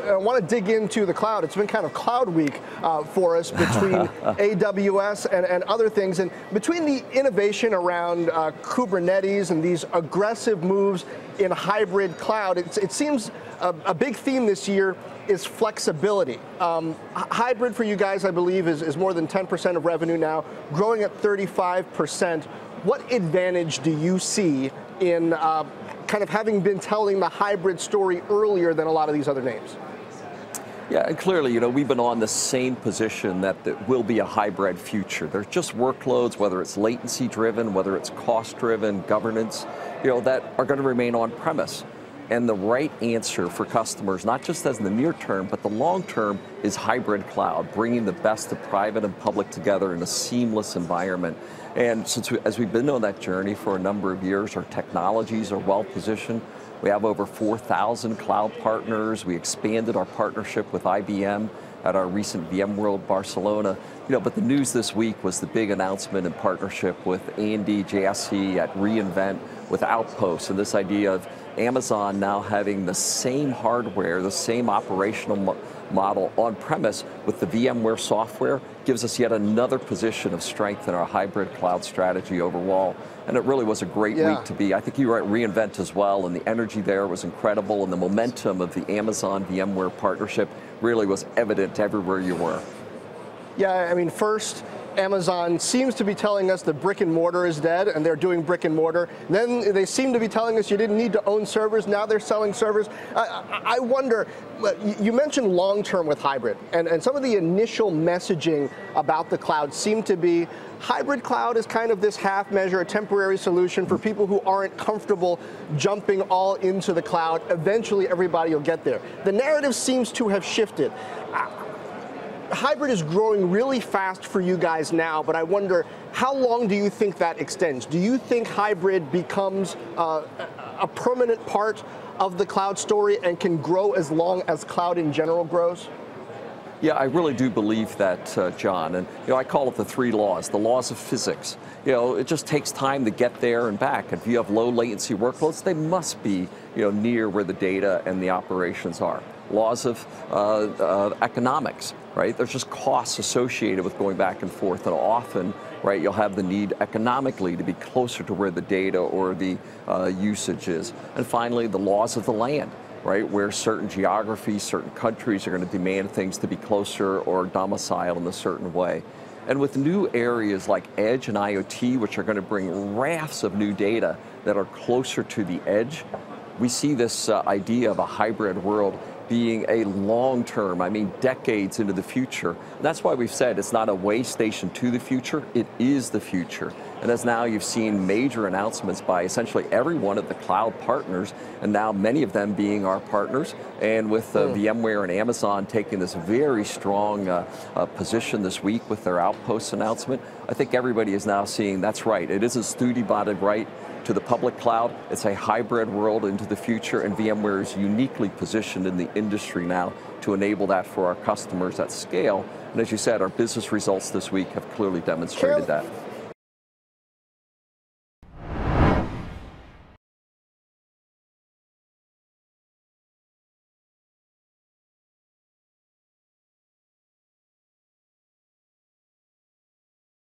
I want to dig into the cloud. It's been kind of cloud week for us between AWS and other things. And between the innovation around Kubernetes and these aggressive moves in hybrid cloud, it seems a big theme this year is flexibility. Hybrid for you guys, I believe, is more than 10% of revenue now, growing at 35%. What advantage do you see in kind of having been telling the hybrid story earlier than a lot of these other names? Yeah, and clearly, we've been on the same position that there will be a hybrid future. There's just workloads, whether it's latency driven, whether it's cost driven, governance, that are going to remain on premise. And the right answer for customers, not just as in the near term, but the long term, is hybrid cloud, bringing the best of private and public together in a seamless environment. And as we've been on that journey for a number of years, our technologies are well positioned. We have over 4,000 cloud partners. We expanded our partnership with IBM at our recent VMworld Barcelona. But the news this week was the big announcement in partnership with A&D JSC at reInvent with Outposts, and this idea of Amazon now having the same hardware, the same operational model on premise with the VMware software gives us yet another position of strength in our hybrid cloud strategy overall. And it really was a great week to be. I think you were at reInvent as well, and the energy there was incredible, and the momentum of the Amazon VMware partnership really was evident everywhere you were. Yeah, I mean, first, Amazon seems to be telling us that brick and mortar is dead, and they're doing brick and mortar. Then they seem to be telling us you didn't need to own servers. Now they're selling servers. I wonder, you mentioned long-term with hybrid, and some of the initial messaging about the cloud seemed to be hybrid cloud is kind of this half measure, a temporary solution for people who aren't comfortable jumping all into the cloud. Eventually, everybody will get there. The narrative seems to have shifted. Hybrid is growing really fast for you guys now, but I wonder, how long do you think that extends? Do you think hybrid becomes a permanent part of the cloud story and can grow as long as cloud in general grows? Yeah, I really do believe that, John. And I call it the three laws, the laws of physics. It just takes time to get there and back. If you have low latency workloads, they must be near where the data and the operations are. Laws of economics, right? There's just costs associated with going back and forth, and often, right, you'll have the need economically to be closer to where the data or the usage is. And finally, the laws of the land, right, where certain geographies, certain countries are going to demand things to be closer or domiciled in a certain way. And with new areas like edge and IoT, which are going to bring rafts of new data that are closer to the edge, we see this idea of a hybrid world being a long-term, I mean decades into the future. And that's why we've said it's not a way station to the future, it is the future. And as now you've seen major announcements by essentially every one of the cloud partners, and now many of them being our partners, and with VMware and Amazon taking this very strong position this week with their Outposts announcement, I think everybody is now seeing that's right. It isn't Studi-botted right to the public cloud. It's a hybrid world into the future, and VMware is uniquely positioned in the industry now to enable that for our customers at scale. And as you said, our business results this week have clearly demonstrated that.